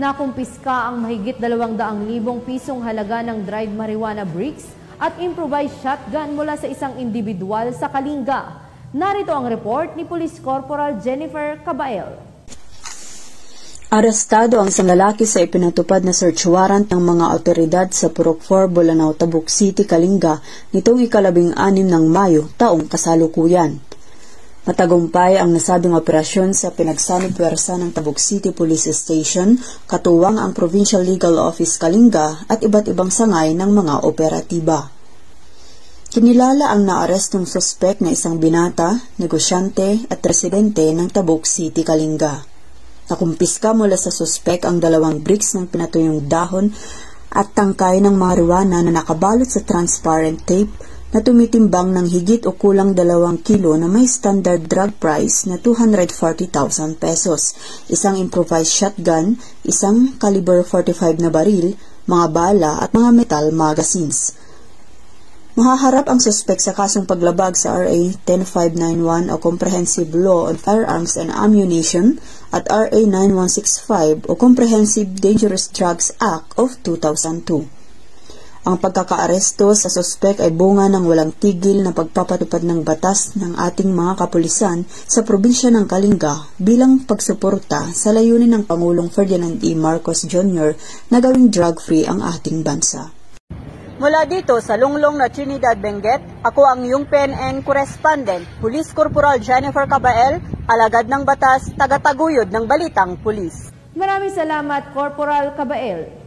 Nakumpiska ang mahigit 200,000 pisong halaga ng dried marijuana bricks at improvised shotgun mula sa isang individual sa Kalinga. Narito ang report ni Police Corporal Jennifer Cabael. Arestado ang isang lalaki sa ipinatupad na search warrant ng mga awtoridad sa Purok 4, Bolanao, Tabuk City, Kalinga nitong ika-16 ng Mayo, taong kasalukuyan. Matagumpay ang nasabing operasyon sa pinagsanib puwersa ng Tabuk City Police Station, katuwang ang Provincial Legal Office Kalinga at iba't ibang sangay ng mga operatiba. Kinilala ang naarestong suspek na isang binata, negosyante at residente ng Tabuk City, Kalinga. Nakumpiska mula sa suspek ang 2 bricks ng pinatuyong dahon at tangkay ng marijuana na nakabalot sa transparent tape na tumitimbang ng higit o kulang 2 kilo na may standard drug price na 240,000 pesos, isang improvised shotgun, isang caliber 45 na baril, mga bala at mga metal magazines. Mahaharap ang suspek sa kasong paglabag sa RA 10591 o Comprehensive Law on Firearms and Ammunition at RA 9165 o Comprehensive Dangerous Drugs Act of 2002. Ang pagkakaaresto sa suspek ay bunga ng walang tigil na pagpapatupad ng batas ng ating mga kapulisan sa probinsya ng Kalinga bilang pagsuporta sa layunin ng Pangulong Ferdinand E. Marcos Jr. na gawing drug-free ang ating bansa. Mula dito sa lunglong na Trinidad, Benguet, ako ang iyong PNN correspondent, Police Corporal Jennifer Cabael, alagad ng batas, tagataguyod ng Balitang Pulis. Maraming salamat, Corporal Cabael.